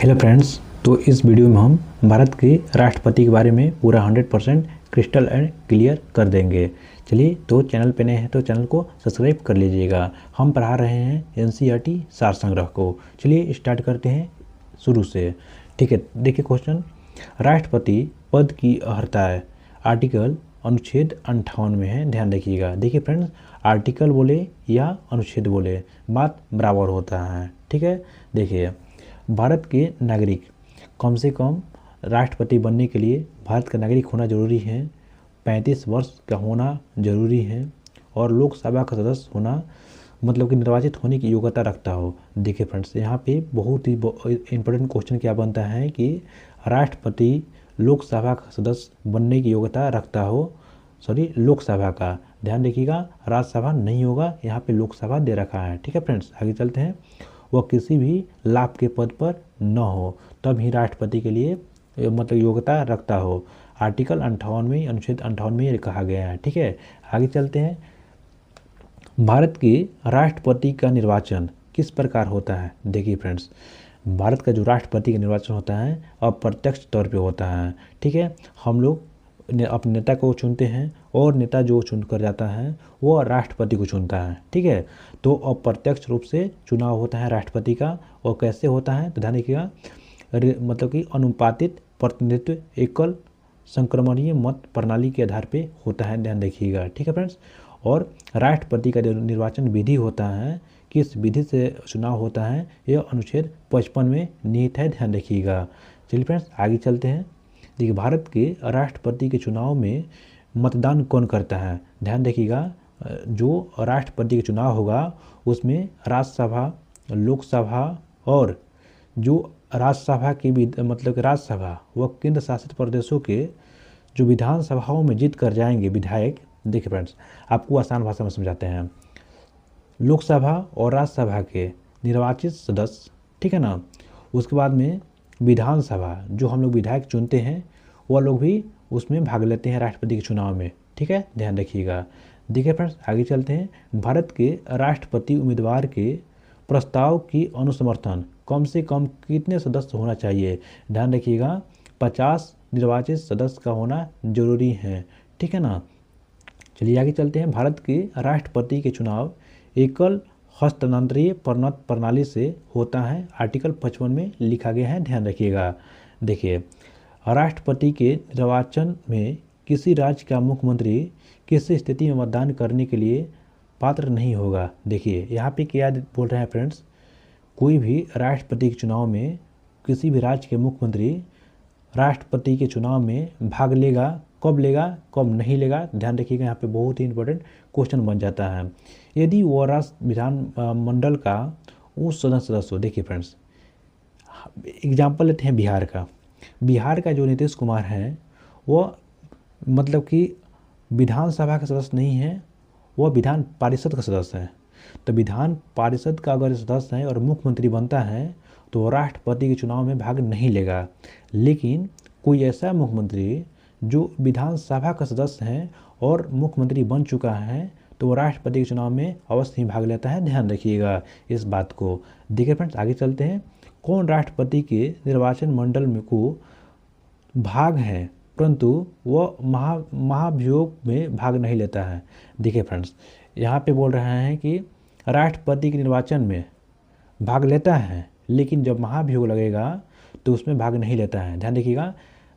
Hello friends, तो इस video में हम भारत के राष्ट्रपति के बारे में पूरा 100% क्रिस्टल एंड क्लियर कर देंगे। चलिए, तो चैनल पे नए हैं तो चैनल को सब्सक्राइब कर लीजिएगा। हम पढ़ा रहे हैं एनसीईआरटी सार संग्रह को। चलिए स्टार्ट करते हैं शुरू से। ठीक है, देखिए क्वेश्चन, राष्ट्रपति पद की अर्हता है आर्टिकल अनुच्छेद 58 में है। ध्यान रखिएगा। देखिए फ्रेंड्स, आर्टिकल बोले या अनुच्छेद बोले बात बराबर होता है। ठीक है, देखिए भारत के नागरिक कम से कम राष्ट्रपति बनने के लिए भारत का नागरिक होना जरूरी है, 35 वर्ष का होना जरूरी है और लोकसभा का सदस्य होना मतलब कि निर्वाचित होने की योग्यता रखता हो। देखिए फ्रेंड्स, यहाँ पे बहुत ही इंपॉर्टेंट क्वेश्चन क्या बनता है कि राष्ट्रपति लोकसभा का सदस्य बनने की योग्यता रखता हो। सॉरी, लोकसभा का, ध्यान रखिएगा, राज्यसभा नहीं होगा, यहाँ पे लोकसभा दे रखा है। ठीक है फ्रेंड्स, आगे चलते हैं। वह किसी भी लाभ के पद पर न हो तब ही राष्ट्रपति के लिए मतलब योग्यता रखता हो। आर्टिकल 58 में, अनुच्छेद 58 में ये कहा गया है। ठीक है, आगे चलते हैं। भारत के राष्ट्रपति का निर्वाचन किस प्रकार होता है? देखिए फ्रेंड्स, भारत का जो राष्ट्रपति का निर्वाचन होता है अप्रत्यक्ष तौर पे होता है। ठीक है, हम लोग अपने नेता को चुनते हैं और नेता जो चुन कर जाता है वो राष्ट्रपति को चुनता है। ठीक है, तो अप्रत्यक्ष रूप से चुनाव होता है राष्ट्रपति का। और कैसे होता है तो ध्यान रखिएगा, मतलब कि अनुपातित प्रतिनिधित्व एकल संक्रमणीय मत प्रणाली के आधार पे होता है। ध्यान रखिएगा। ठीक है फ्रेंड्स, और राष्ट्रपति का जो निर्वाचन विधि होता है, किस विधि से चुनाव होता है, यह अनुच्छेद 55 में निहित है। ध्यान रखिएगा। चलिए फ्रेंड्स, आगे चलते हैं। देखिए, भारत के राष्ट्रपति के चुनाव में मतदान कौन करता है? ध्यान रखिएगा, जो राष्ट्रपति का चुनाव होगा उसमें राज्यसभा, लोकसभा और जो राज्यसभा की भी मतलब राज्यसभा व केंद्र शासित प्रदेशों के जो विधानसभाओं में जीत कर जाएंगे विधायक। देखिए फ्रेंड्स, आपको आसान भाषा में समझाते हैं। लोकसभा और राज्यसभा के निर्वाचित सदस्य, ठीक है ना, उसके बाद में विधानसभा जो हम लोग विधायक चुनते हैं वह लोग भी उसमें भाग लेते हैं राष्ट्रपति के चुनाव में। ठीक है, ध्यान रखिएगा। देखिए फ्रेंड्स, आगे चलते हैं। भारत के राष्ट्रपति उम्मीदवार के प्रस्ताव की अनुसमर्थन कम से कम कितने सदस्य होना चाहिए? ध्यान रखिएगा, 50 निर्वाचित सदस्य का होना जरूरी है। ठीक है ना। चलिए आगे चलते हैं। भारत के राष्ट्रपति के चुनाव एकल हस्तांतरीय प्रणत प्रणाली से होता है। आर्टिकल 55 में लिखा गया है। ध्यान रखिएगा। देखिए, राष्ट्रपति के निर्वाचन में किसी राज्य का मुख्यमंत्री किसी स्थिति में मतदान करने के लिए पात्र नहीं होगा। देखिए यहाँ पे क्या बोल रहे हैं फ्रेंड्स, कोई भी राष्ट्रपति के चुनाव में किसी भी राज्य के मुख्यमंत्री राष्ट्रपति के चुनाव में भाग लेगा, कब लेगा कब नहीं लेगा। ध्यान रखिएगा, यहाँ पे बहुत ही इंपॉर्टेंट क्वेश्चन बन जाता है। यदि वो राष्ट्र विधान मंडल का उस सदस्य हो। देखिए फ्रेंड्स, एग्जाम्पल लेते हैं बिहार का। बिहार का जो नीतीश कुमार है वो मतलब कि विधानसभा का सदस्य नहीं है, वह विधान परिषद का सदस्य है। तो विधान परिषद का अगर सदस्य है और मुख्यमंत्री बनता है तो वो राष्ट्रपति के चुनाव में भाग नहीं लेगा। लेकिन कोई ऐसा मुख्यमंत्री जो विधानसभा का सदस्य है और मुख्यमंत्री बन चुका है तो वो राष्ट्रपति के चुनाव में अवश्य ही भाग लेता है। ध्यान रखिएगा इस बात को। देखिए फ्रेंड्स, आगे चलते हैं। कौन राष्ट्रपति के निर्वाचन मंडल में को भाग है परंतु वह महाभियोग में भाग नहीं लेता है? देखिए फ्रेंड्स, यहाँ पे बोल रहे हैं कि राष्ट्रपति के निर्वाचन में भाग लेता है लेकिन जब महाभियोग लगेगा तो उसमें भाग नहीं लेता है। ध्यान रखिएगा,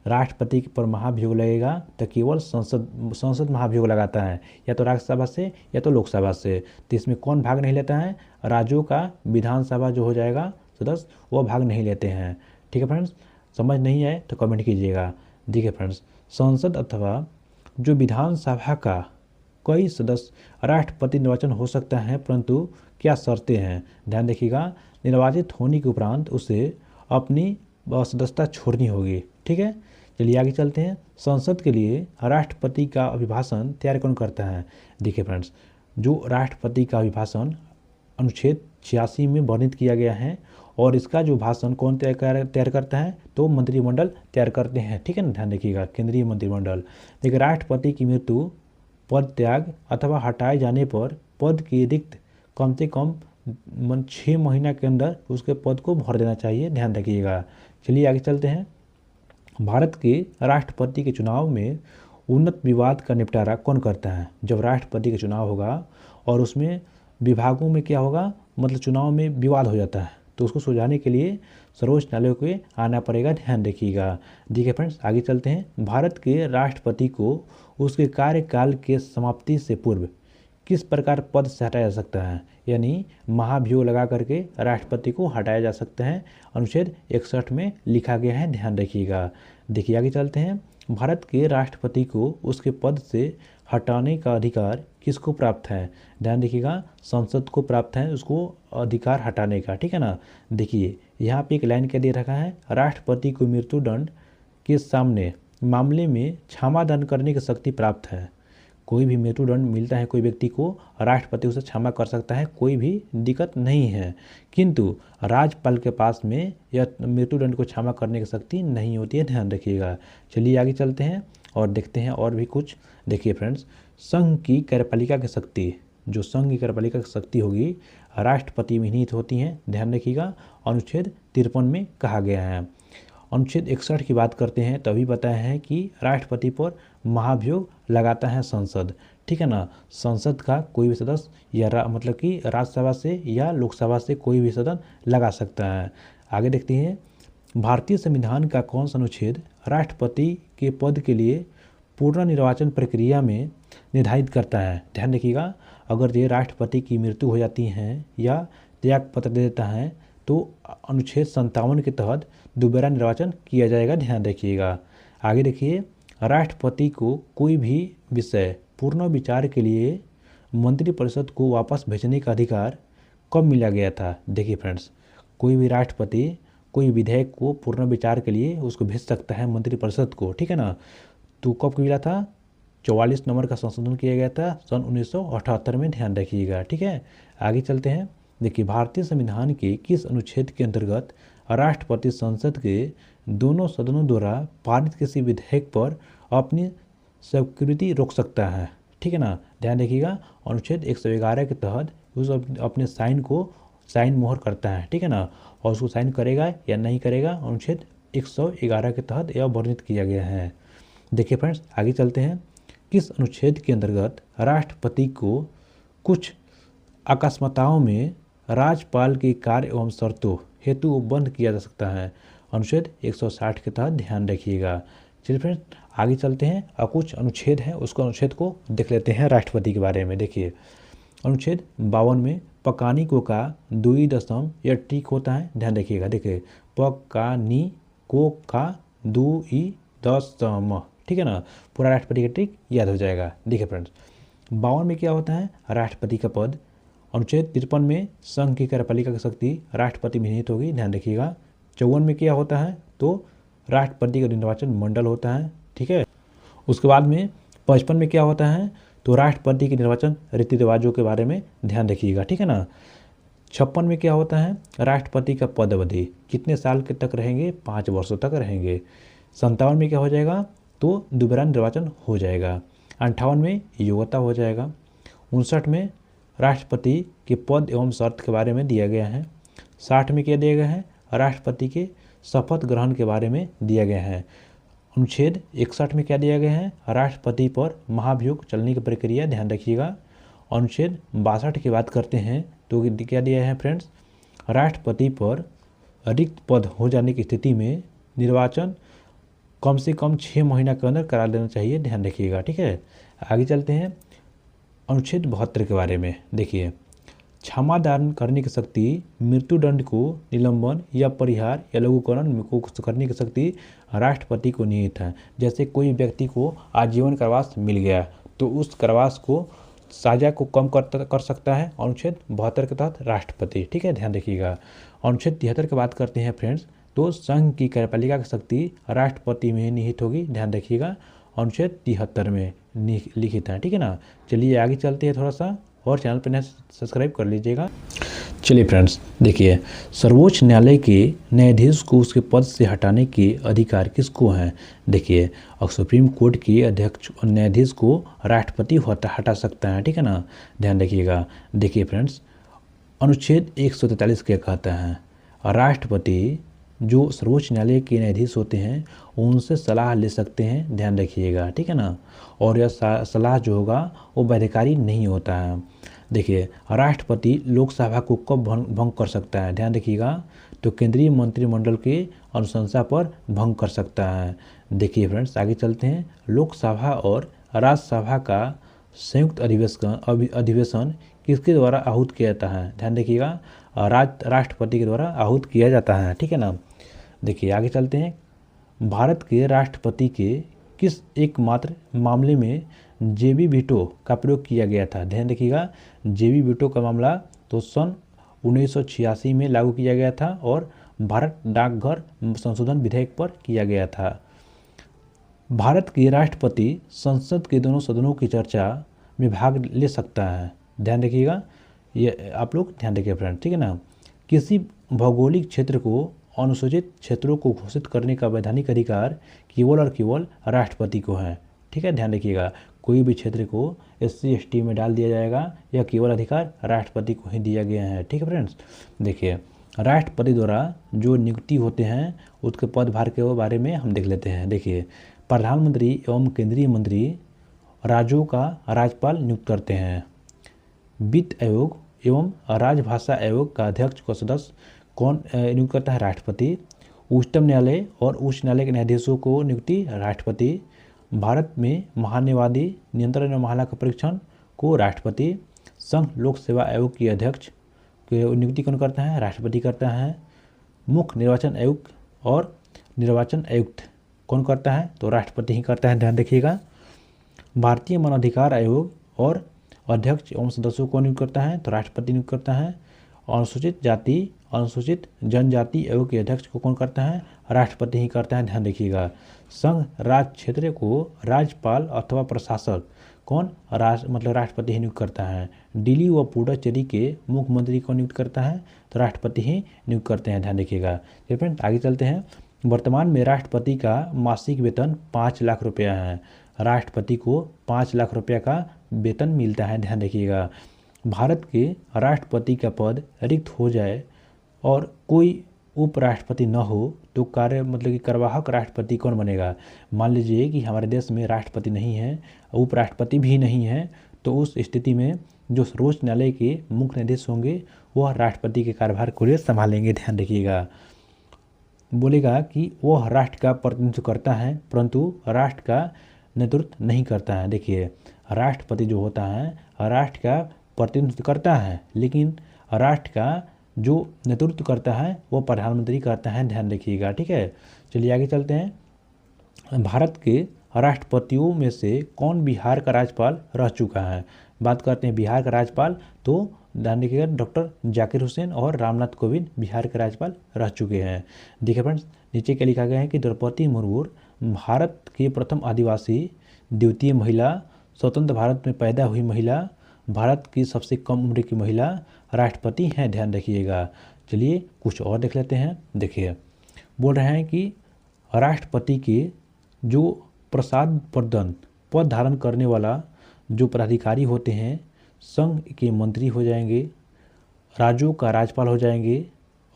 राष्ट्रपति पर महाभियोग लगेगा तो केवल संसद महाभियोग लगाता है, या तो राज्यसभा से या तो लोकसभा से। तो इसमें कौन भाग नहीं लेता है? राज्यों का विधानसभा जो हो जाएगा सदस्य वो भाग नहीं लेते हैं। ठीक है फ्रेंड्स, समझ नहीं आए तो कमेंट कीजिएगा। देखिए फ्रेंड्स, संसद अथवा जो विधानसभा का कई सदस्य राष्ट्रपति निर्वाचन हो सकता है परंतु क्या शर्तें हैं? ध्यान रखिएगा, निर्वाचित होने के उपरांत उसे अपनी सदस्यता छोड़नी होगी। ठीक है, चलिए आगे चलते हैं। संसद के लिए राष्ट्रपति का अभिभाषण तैयार कौन करता है? देखिए फ्रेंड्स, जो राष्ट्रपति का अभिभाषण अनुच्छेद 86 में वर्णित किया गया है और इसका जो भाषण कौन तैयार करता है तो मंत्रिमंडल तैयार करते हैं। ठीक है ना, ध्यान रखिएगा, केंद्रीय मंत्रिमंडल। देखिए, राष्ट्रपति की मृत्यु, पद त्याग अथवा हटाए जाने पर पद के रिक्त कम से कम 6 महीना के अंदर उसके पद को भर देना चाहिए, ध्यान रखिएगा। चलिए आगे चलते हैं। भारत के राष्ट्रपति के चुनाव में उन्नत विवाद का निपटारा कौन करता है? जब राष्ट्रपति का चुनाव होगा और उसमें विभागों में क्या होगा, मतलब चुनाव में विवाद हो जाता है, तो उसको सुलझाने के लिए सर्वोच्च न्यायालय को आना पड़ेगा, ध्यान रखिएगा। देखिए फ्रेंड्स, आगे चलते हैं। भारत के राष्ट्रपति को उसके कार्यकाल के समाप्ति से पूर्व किस प्रकार पद से हटाया जा सकता है? यानी महाभियोग लगा करके राष्ट्रपति को हटाया जा सकता है, अनुच्छेद 61 में लिखा गया है, ध्यान रखिएगा। देखिए आगे चलते हैं। भारत के राष्ट्रपति को उसके पद से हटाने का अधिकार किसको प्राप्त है? ध्यान रखिएगा, संसद को प्राप्त है उसको अधिकार हटाने का, ठीक है ना। देखिए यहाँ पे एक लाइन क्या दे रखा है, राष्ट्रपति को मृत्युदंड के सामने मामले में क्षमादान करने की शक्ति प्राप्त है। कोई भी मृत्युदंड मिलता है कोई व्यक्ति को, राष्ट्रपति उसे क्षमा कर सकता है, कोई भी दिक्कत नहीं है। किंतु राज्यपाल के पास में यह मृत्युदंड को क्षमा करने की शक्ति नहीं होती है, ध्यान रखिएगा। चलिए आगे चलते हैं और देखते हैं और भी कुछ। देखिए फ्रेंड्स, संघ की कार्यपालिका की शक्ति, जो संघ की कार्यपालिका की शक्ति होगी राष्ट्रपति में निहित होती हैं, ध्यान रखिएगा। अनुच्छेद 53 में कहा गया है। अनुच्छेद 61 की बात करते हैं तो अभी बताया है कि राष्ट्रपति पर महाभियोग लगाता है संसद, ठीक है ना। संसद का कोई भी सदस्य या मतलब कि राज्यसभा से या लोकसभा से कोई भी सदस्य लगा सकता है। आगे देखते हैं। भारतीय संविधान का कौन सा अनुच्छेद राष्ट्रपति के पद के लिए पूर्ण निर्वाचन प्रक्रिया में निर्धारित करता है? ध्यान रखिएगा, अगर ये राष्ट्रपति की मृत्यु हो जाती है या त्याग पत्र दे देता है तो अनुच्छेद 57 के तहत दोबारा निर्वाचन किया जाएगा, ध्यान रखिएगा। आगे देखिए, राष्ट्रपति को कोई भी विषय पूर्ण विचार के लिए मंत्रिपरिषद को वापस भेजने का अधिकार कब मिला गया था? देखिए फ्रेंड्स, कोई भी राष्ट्रपति कोई विधेयक को पूर्ण विचार के लिए उसको भेज सकता है मंत्रिपरिषद को, ठीक है ना। तो कब मिला था? 44 नंबर का संशोधन किया गया था सन 1978 में, ध्यान रखिएगा, ठीक है। आगे चलते हैं। देखिए, भारतीय संविधान के किस अनुच्छेद के अंतर्गत राष्ट्रपति संसद के दोनों सदनों द्वारा पारित किसी विधेयक पर अपनी स्वीकृति रोक सकता है? ठीक है ना, ध्यान रखिएगा। अनुच्छेद 111 के तहत उस अपने साइन मोहर करता है, ठीक है ना, और उसको साइन करेगा या नहीं करेगा, अनुच्छेद 111 के तहत यह वर्णित किया गया है। देखिए फ्रेंड्स, आगे चलते हैं। किस अनुच्छेद के अंतर्गत राष्ट्रपति को कुछ अकस्मातों में राज्यपाल के कार्य एवं शर्तों हेतु बंद किया जा सकता है? अनुच्छेद 160 के तहत, ध्यान रखिएगा। चलिए फ्रेंड्स, आगे चलते हैं और कुछ अनुच्छेद हैं उसको अनुच्छेद को देख लेते हैं राष्ट्रपति के बारे में। देखिए, अनुच्छेद 52 में पकानी को का दुई दशम यह टिक होता है, ध्यान रखिएगा। देखिए, पकानी को का दुई दशम, ठीक है ना, पूरा राष्ट्रपति का टिक याद हो जाएगा। देखिए फ्रेंड्स, 52 में क्या होता है? राष्ट्रपति का पद। अनुच्छेद 53 में संघ की कार्यपालिका की शक्ति राष्ट्रपति में निहित होगी, ध्यान रखिएगा। 54 में क्या होता है? तो राष्ट्रपति का निर्वाचन मंडल होता है, ठीक है। उसके बाद में 55 में क्या होता है? तो राष्ट्रपति के निर्वाचन रीति रिवाजों के बारे में ध्यान रखिएगा, ठीक है ना। 56 में क्या होता है? राष्ट्रपति का पद अवधि कितने साल के तक रहेंगे? 5 वर्षों तक रहेंगे। 57 में क्या हो जाएगा? तो दोबारा निर्वाचन हो जाएगा। 58 में योग्यता हो जाएगा। 59 में राष्ट्रपति के पद एवं शर्त के बारे में दिया गया है। 60 में क्या दिया गया है? राष्ट्रपति के शपथ ग्रहण के बारे में दिया गया है। अनुच्छेद 61 में क्या दिया गया है? राष्ट्रपति पर महाभियोग चलने की प्रक्रिया, ध्यान रखिएगा। अनुच्छेद 62 की बात करते हैं तो क्या दिया है फ्रेंड्स? राष्ट्रपति पर रिक्त पद हो जाने की स्थिति में निर्वाचन कम से कम 6 महीना के अंदर करा लेना चाहिए, ध्यान रखिएगा, ठीक है। आगे चलते हैं अनुच्छेद 72 के बारे में। देखिए, क्षमादान करने की शक्ति, मृत्युदंड को निलंबन या परिहार या लघुकरण को करने की शक्ति राष्ट्रपति को निहित है। जैसे कोई व्यक्ति को आजीवन कारावास मिल गया तो उस कारावास को साजा को कम कर सकता है अनुच्छेद 72 के तहत राष्ट्रपति, ठीक है, ध्यान रखिएगा। अनुच्छेद 73 की बात करते हैं फ्रेंड्स, तो संघ की कार्यपालिका की शक्ति राष्ट्रपति में निहित होगी, ध्यान रखिएगा। अनुच्छेद 73 में लिखित है, ठीक है ना। चलिए आगे चलते हैं थोड़ा सा, और चैनल पर नया सब्सक्राइब कर लीजिएगा। चलिए फ्रेंड्स, देखिए, सर्वोच्च न्यायालय के न्यायाधीश को उसके पद से हटाने के अधिकार किसको हैं? देखिए, और सुप्रीम कोर्ट के अध्यक्ष और न्यायाधीश को राष्ट्रपति हटा सकता है, ठीक है ना, ध्यान रखिएगा। देखिए फ्रेंड्स, अनुच्छेद 143 क्या कहता है? राष्ट्रपति जो सर्वोच्च न्यायालय के न्यायाधीश होते हैं उनसे सलाह ले सकते हैं, ध्यान रखिएगा, ठीक है ना। और यह सलाह जो होगा वो वैधानिक नहीं होता है। देखिए, राष्ट्रपति लोकसभा को कब भंग कर सकता है, ध्यान रखिएगा, तो केंद्रीय मंत्रिमंडल के अनुशंसा पर भंग कर सकता है। देखिए फ्रेंड्स, आगे चलते हैं। लोकसभा और राज्यसभा का संयुक्त अधिवेशन किसके द्वारा आहूत किया जाता है? ध्यान रखिएगा, राष्ट्रपति के द्वारा आहूत किया जाता है, ठीक है ना। देखिए आगे चलते हैं। भारत के राष्ट्रपति के किस एकमात्र मामले में जेबी वीटो का प्रयोग किया गया था? ध्यान रखिएगा, जेबी वीटो का मामला तो सन 1986 में लागू किया गया था और भारत डाकघर संशोधन विधेयक पर किया गया था। भारत के राष्ट्रपति संसद के दोनों सदनों की चर्चा में भाग ले सकता है, ध्यान रखिएगा, ये आप लोग ध्यान रखिए फ्रेंड, ठीक है ना। किसी भौगोलिक क्षेत्र को अनुसूचित क्षेत्रों को घोषित करने का वैधानिक अधिकार केवल और केवल राष्ट्रपति को है, ठीक है, ध्यान रखिएगा। कोई भी क्षेत्र को SC ST में डाल दिया जाएगा, यह केवल अधिकार राष्ट्रपति को ही दिया गया है, ठीक है फ्रेंड्स। देखिए, राष्ट्रपति द्वारा जो नियुक्ति होते हैं उसके पदभार के बारे में हम देख लेते हैं। देखिए, प्रधानमंत्री एवं केंद्रीय मंत्री राज्यों का राज्यपाल नियुक्त करते हैं। वित्त आयोग एवं राजभाषा आयोग का अध्यक्ष को सदस्य कौन नियुक्त करता है? राष्ट्रपति। उच्चतम न्यायालय और उच्च न्यायालय के न्यायाधीशों को नियुक्ति राष्ट्रपति। भारत में महान्यायवादी नियंत्रण और मामला का परीक्षण को राष्ट्रपति। संघ लोक सेवा आयोग के अध्यक्ष की नियुक्ति कौन करता है? राष्ट्रपति करता है। मुख्य निर्वाचन आयुक्त और निर्वाचन आयुक्त कौन करता है? तो राष्ट्रपति ही करता है, ध्यान रखिएगा। भारतीय मानवाधिकार आयोग और अध्यक्ष एवं सदस्यों को नियुक्त करता है? तो राष्ट्रपति नियुक्त करता है। अनुसूचित जाति अनुसूचित जनजाति आयोग के अध्यक्ष को कौन करता है? राष्ट्रपति ही करता है, ध्यान रखिएगा। संघ राज्य क्षेत्र को राज्यपाल अथवा प्रशासक कौन राष्ट्रपति ही नियुक्त करता है। दिल्ली व पुडुचेरी के मुख्यमंत्री को नियुक्त करता है? तो राष्ट्रपति ही नियुक्त करते हैं, ध्यान रखिएगा। फ्रेंड्स आगे चलते हैं। वर्तमान में राष्ट्रपति का मासिक वेतन 5 लाख रुपया है। राष्ट्रपति को 5 लाख रुपया का वेतन मिलता है, ध्यान रखिएगा। भारत के राष्ट्रपति का पद रिक्त हो जाए और कोई उपराष्ट्रपति न हो तो कार्यवाहक राष्ट्रपति कौन बनेगा? मान लीजिए कि हमारे देश में राष्ट्रपति नहीं है, उपराष्ट्रपति भी नहीं है, तो उस स्थिति में जो सर्वोच्च न्यायालय के मुख्य न्यायाधीश होंगे वह राष्ट्रपति के कार्यभार को संभालेंगे, ध्यान रखिएगा। बोलेगा कि वह राष्ट्र का प्रतिनिधित्व करता है परंतु राष्ट्र का नेतृत्व नहीं करता है। देखिए, राष्ट्रपति जो होता है राष्ट्र का प्रतिनिधित्व करता है, लेकिन राष्ट्र का जो नेतृत्व करता है वो प्रधानमंत्री करता है, ध्यान रखिएगा, ठीक है। चलिए आगे चलते हैं। भारत के राष्ट्रपतियों में से कौन बिहार का राज्यपाल रह चुका है? बात करते हैं बिहार का राज्यपाल, तो ध्यान रखिएगा डॉक्टर जाकिर हुसैन और रामनाथ कोविंद बिहार के राज्यपाल रह चुके हैं। देखिए फ्रेंड्स, नीचे क्या लिखा गया है कि द्रौपदी मुर्मू भारत के प्रथम आदिवासी, द्वितीय महिला, स्वतंत्र भारत में पैदा हुई महिला, भारत की सबसे कम उम्र की महिला राष्ट्रपति हैं, ध्यान रखिएगा। चलिए कुछ और देख लेते हैं। देखिए, बोल रहे हैं कि राष्ट्रपति के जो प्रसाद प्रदान पद धारण करने वाला जो पदाधिकारी होते हैं संघ के मंत्री हो जाएंगे, राज्यों का राज्यपाल हो जाएंगे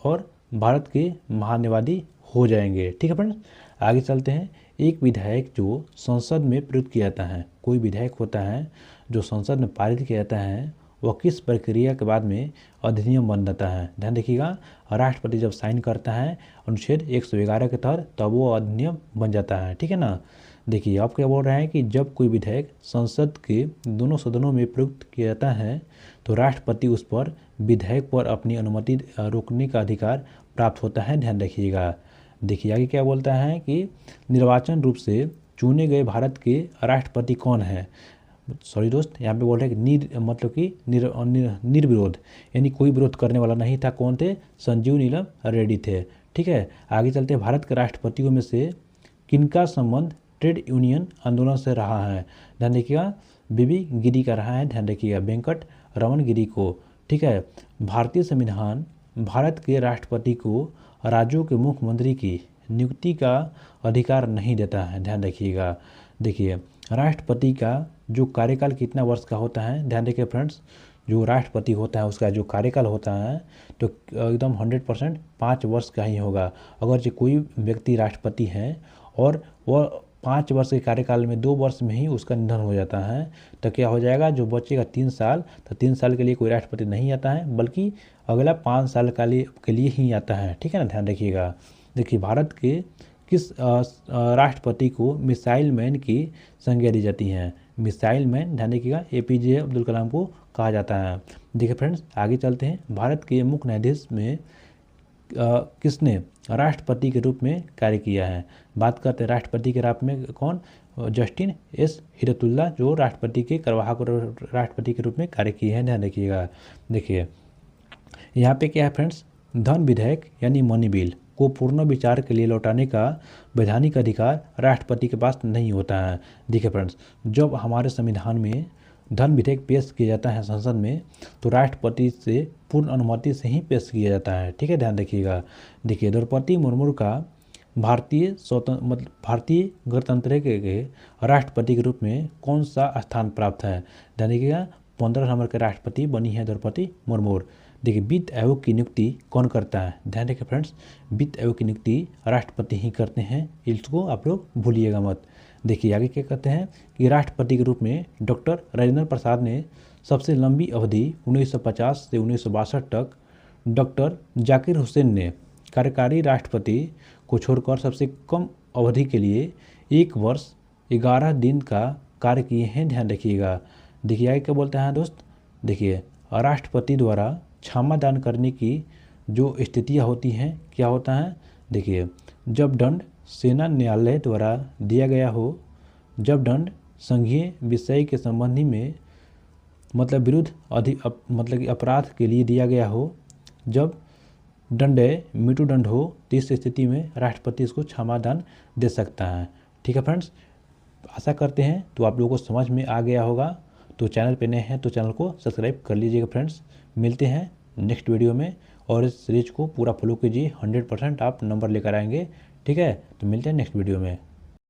और भारत के महान्यायवादी हो जाएंगे, ठीक है फ्रेंड्स। आगे चलते हैं। एक विधेयक जो संसद में प्रयुक्त किया जाता है, कोई विधेयक होता है जो संसद में पारित किया जाता है, वह किस प्रक्रिया के बाद में अधिनियम बन जाता है? ध्यान रखिएगा, राष्ट्रपति जब साइन करता है अनुच्छेद 111 के तहत तब वो अधिनियम बन जाता है, ठीक है ना। देखिए, आप क्या बोल रहे हैं कि जब कोई विधेयक संसद के दोनों सदनों में प्रयुक्त किया जाता है तो राष्ट्रपति उस पर विधेयक पर अपनी अनुमति रोकने का अधिकार प्राप्त होता है, ध्यान रखिएगा। देखिए आगे क्या बोलता है कि निर्वाचन रूप से चुने गए भारत के राष्ट्रपति कौन है? सॉरी दोस्त, यहाँ पे बोल रहे हैं कि निर्विरोध, यानी कोई विरोध करने वाला नहीं था। कौन थे? संजीव नीलम रेड्डी थे, ठीक है। आगे चलते हैं। भारत के राष्ट्रपतियों में से किनका संबंध ट्रेड यूनियन आंदोलन से रहा है? ध्यान रखिएगा, बीबी गिरी का रहा है, ध्यान रखिएगा, वेंकट रमन गिरी को, ठीक है। भारतीय संविधान भारत के राष्ट्रपति को राज्यों के मुख्यमंत्री की नियुक्ति का अधिकार नहीं देता है, ध्यान रखिएगा। देखिए, राष्ट्रपति का जो कार्यकाल कितना वर्ष का होता है? ध्यान रखिए फ्रेंड्स, जो राष्ट्रपति होता है उसका जो कार्यकाल होता है तो एकदम 100% 5 वर्ष का ही होगा। अगर जो कोई व्यक्ति राष्ट्रपति है और वह 5 वर्ष के कार्यकाल में 2 वर्ष में ही उसका निधन हो जाता है तो क्या हो जाएगा, जो बचेगा 3 साल, तो 3 साल के लिए कोई राष्ट्रपति नहीं आता है बल्कि अगला 5 साल के लिए ही आता है। ठीक है ना, ध्यान रखिएगा। देखिए भारत के किस राष्ट्रपति को मिसाइल मैन की संज्ञा दी जाती है? मिसाइल मैन, ध्यान रखिएगा, APJ अब्दुल कलाम को कहा जाता है। देखिए फ्रेंड्स आगे चलते हैं। भारत के मुख्य न्यायाधीश में किसने राष्ट्रपति के रूप में कार्य किया है? बात करते हैं राष्ट्रपति के रूप में कौन? Justin S. हिरतुल्ला, जो राष्ट्रपति के कार्यवाहक राष्ट्रपति के रूप में कार्य किए हैं, ध्यान रखिएगा। देखिए यहाँ पे क्या है फ्रेंड्स, धन विधेयक यानी मनी बिल को पूर्ण विचार के लिए लौटाने का वैधानिक अधिकार राष्ट्रपति के पास नहीं होता है। देखिए फ्रेंड्स, जब हमारे संविधान में धन विधेयक पेश किया जाता है संसद में तो राष्ट्रपति से पूर्ण अनुमति से ही पेश किया जाता है। ठीक है, ध्यान रखिएगा। देखिए द्रौपदी मुर्मू का भारतीय गणतंत्र के राष्ट्रपति के रूप में कौन सा स्थान प्राप्त है? ध्यान रखिएगा, 15 नंबर के राष्ट्रपति बनी है द्रौपदी मुर्मू। देखिए वित्त आयोग की नियुक्ति कौन करता है? ध्यान रखिए फ्रेंड्स, वित्त आयोग की नियुक्ति राष्ट्रपति ही करते हैं, इसको आप लोग भूलिएगा मत। देखिए आगे क्या कहते हैं कि राष्ट्रपति के रूप में डॉक्टर राजेंद्र प्रसाद ने सबसे लंबी अवधि 1950 से 1962 तक, डॉक्टर जाकिर हुसैन ने कार्यकारी राष्ट्रपति को छोड़कर सबसे कम अवधि के लिए 1 वर्ष 11 दिन का कार्य किए हैं। ध्यान रखिएगा। देखिए आगे क्या बोलते हैं दोस्त, देखिए राष्ट्रपति द्वारा क्षमा दान करने की जो स्थितियाँ होती हैं, क्या होता है? देखिए जब दंड सेना न्यायालय द्वारा दिया गया हो, जब दंड संघीय विषय के संबंधी में मतलब विरुद्ध मतलब कि अपराध के लिए दिया गया हो, जब दंड मृत्युदंड हो, तो इस स्थिति में राष्ट्रपति इसको क्षमा दान दे सकता है। ठीक है फ्रेंड्स, आशा करते हैं तो आप लोगों को समझ में आ गया होगा। तो चैनल पे नए हैं तो चैनल को सब्सक्राइब कर लीजिएगा फ्रेंड्स। मिलते हैं नेक्स्ट वीडियो में और इस सीरीज को पूरा फॉलो कीजिए, 100% आप नंबर लेकर आएंगे। ठीक है, तो मिलते हैं नेक्स्ट वीडियो में।